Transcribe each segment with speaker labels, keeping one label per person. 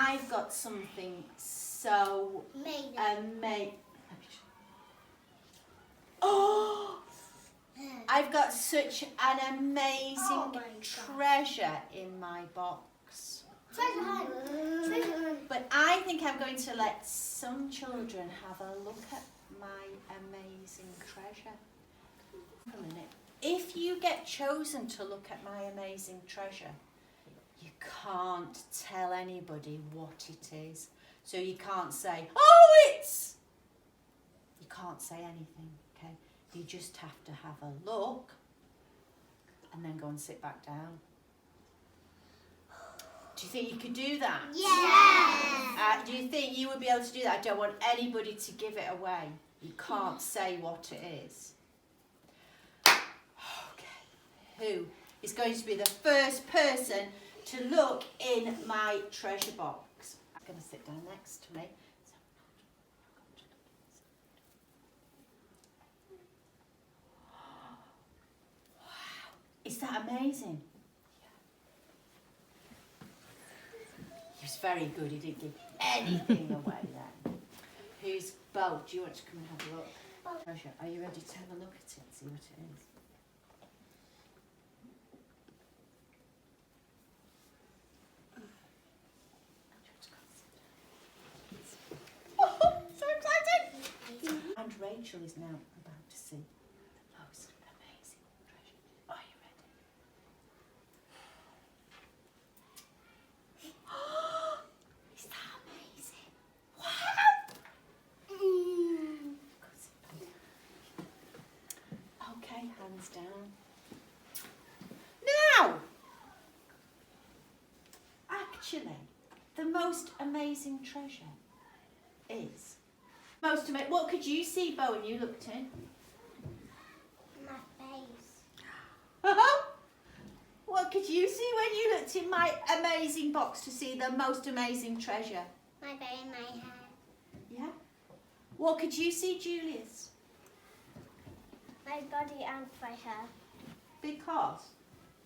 Speaker 1: I've got something so amazing. Oh! I've got such an amazing treasure in my box. But I think I'm going to let some children have a look at my amazing treasure. A minute. If you get chosen to look at my amazing treasure, you can't tell anybody what it is. So you can't say, oh, it's... You can't say anything, okay? You just have to have a look and then go and sit back down. Do you think you could do that?
Speaker 2: Yes!
Speaker 1: Do you think you would be able to do that? I don't want anybody to give it away. You can't say what it is. Okay. Who is going to be the first person to look in my treasure box? I'm going to sit down next to me. Wow. Is that amazing? He was very good. He didn't give anything away then. Who's Bo? Do you want to come and have a look? Treasure. Are you ready to have a look at it and see what it is? Oh, so exciting! And Rachel is now about to see the most amazing treasure. Are you ready? Is that amazing? Wow! Okay, hands down. Now, actually, the most amazing treasure is most amazing. What could you see, Bo, when you looked in?
Speaker 2: My face.
Speaker 1: What could you see when you looked in my amazing box to see the most amazing treasure?
Speaker 2: My bed in my hair.
Speaker 1: Yeah. What could you see, Julius?
Speaker 2: My body and my hair.
Speaker 1: Because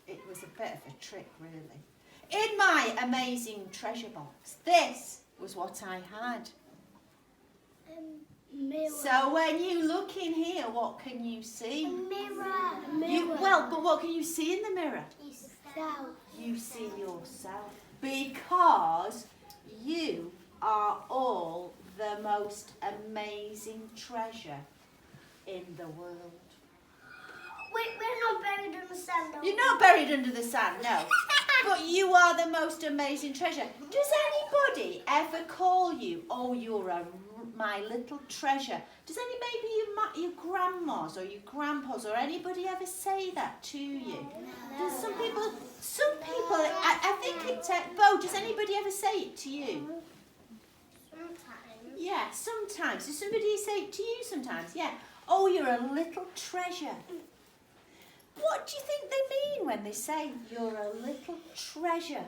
Speaker 1: it was a bit of a trick, really. In my amazing treasure box, this was what I had.
Speaker 2: Mirror.
Speaker 1: So when you look in here, what can you see?
Speaker 2: Mirror.
Speaker 1: Well, but what can you see in the mirror?
Speaker 2: Yourself.
Speaker 1: You see yourself. Because you are all the most amazing treasure in the world.
Speaker 2: Wait, we're not buried in the sand.
Speaker 1: You're not buried under the sand, no. But you are the most amazing treasure. Does anybody ever call you, oh, you're my little treasure? Does maybe your grandmas or your grandpas or anybody ever say that to you?
Speaker 2: No.
Speaker 1: Does some people, I think it's, Bo, does anybody ever say it to you?
Speaker 2: Sometimes.
Speaker 1: Yeah, sometimes. Does somebody say it to you sometimes? Yeah. Oh, you're a little treasure. What do you think they mean when they say you're a little treasure?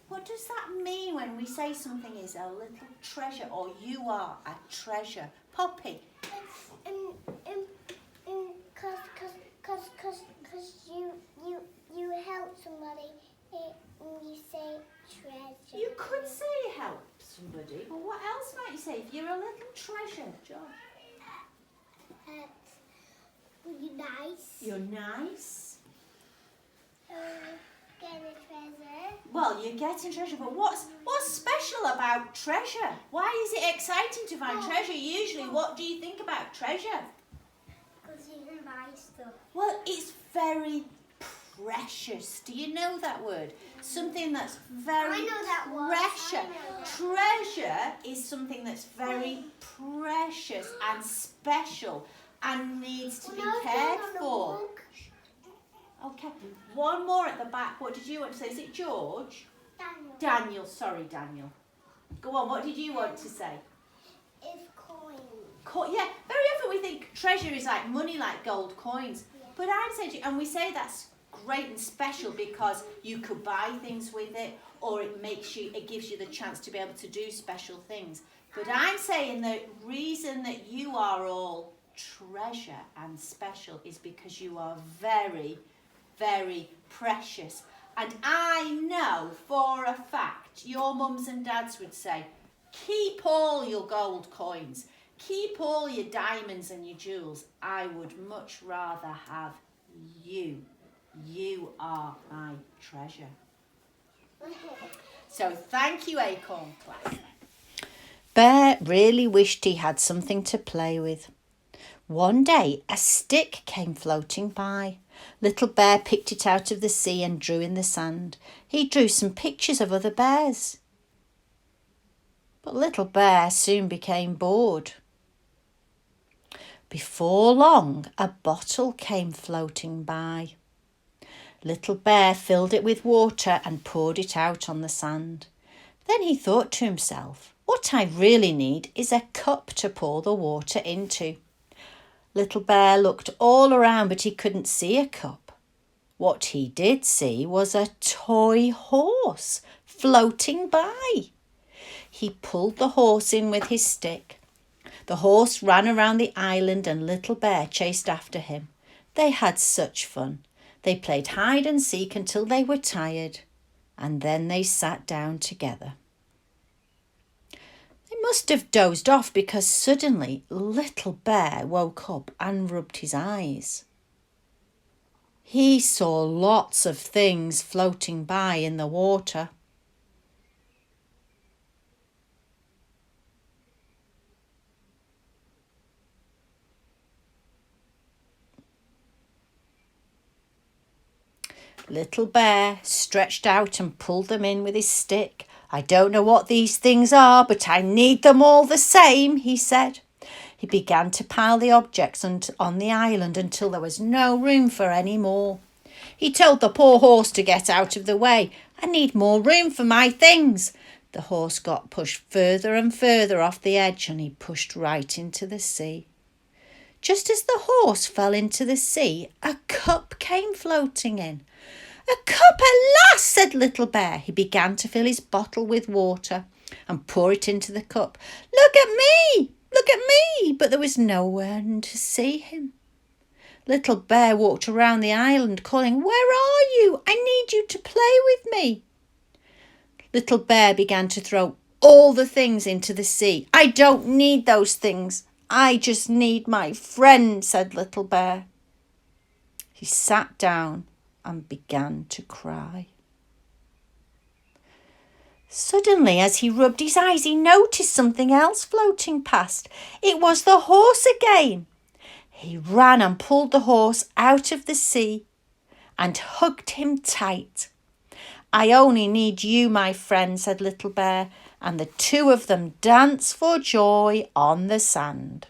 Speaker 1: What does that mean when we say something is a little treasure or you are a treasure? Poppy?
Speaker 2: Cause you help somebody and you say treasure.
Speaker 1: You could say help somebody, but what else might you say if you're a little treasure, John?
Speaker 2: You're nice.
Speaker 1: You're nice.
Speaker 2: Get a treasure.
Speaker 1: Well, you're getting treasure, but what's special about treasure? Why is it exciting to find treasure? Usually, what do you think about treasure?
Speaker 2: Because you can buy stuff.
Speaker 1: Well, it's very precious. Do you know that word? Something that's very
Speaker 2: I know that word.
Speaker 1: precious.
Speaker 2: I know that.
Speaker 1: Treasure is something that's very precious and special and needs to be cared for. Okay, one more at the back. What did you want to say? Is it George?
Speaker 2: Daniel.
Speaker 1: Daniel, sorry, Daniel. Go on, what did you want to say?
Speaker 2: It's coins.
Speaker 1: Yeah, very often we think treasure is like money, like gold coins.
Speaker 2: Yeah.
Speaker 1: But I'm saying, and we say that's great and special because you could buy things with it, or it gives you the chance to be able to do special things. But I'm saying the reason that you are all treasure and special is because you are very, very precious. And I know for a fact your mums and dads would say, keep all your gold coins, keep all your diamonds and your jewels. I would much rather have you. You are my treasure. So thank you, Acorn Class. Bear really wished he had something to play with. One day a stick came floating by. Little Bear picked it out of the sea and drew in the sand. He drew some pictures of other bears. But Little Bear soon became bored. Before long, a bottle came floating by. Little Bear filled it with water and poured it out on the sand. Then he thought to himself, what I really need is a cup to pour the water into. Little Bear looked all around, but he couldn't see a cup. What he did see was a toy horse floating by. He pulled the horse in with his stick. The horse ran around the island and Little Bear chased after him. They had such fun. They played hide and seek until they were tired, and then they sat down together. They must have dozed off because suddenly Little Bear woke up and rubbed his eyes. He saw lots of things floating by in the water. Little Bear stretched out and pulled them in with his stick. I don't know what these things are, but I need them all the same, he said. He began to pile the objects on the island until there was no room for any more. He told the poor horse to get out of the way. I need more room for my things. The horse got pushed further and further off the edge and he pushed right into the sea. Just as the horse fell into the sea, a cup came floating in. A cup at last, said Little Bear. He began to fill his bottle with water and pour it into the cup. Look at me! Look at me! But there was no one to see him. Little Bear walked around the island calling, where are you? I need you to play with me. Little Bear began to throw all the things into the sea. I don't need those things. I just need my friend, said Little Bear. He sat down and began to cry. Suddenly, as he rubbed his eyes, he noticed something else floating past. It was the horse again. He ran and pulled the horse out of the sea and hugged him tight. I only need you, my friend, said Little Bear, and the two of them danced for joy on the sand.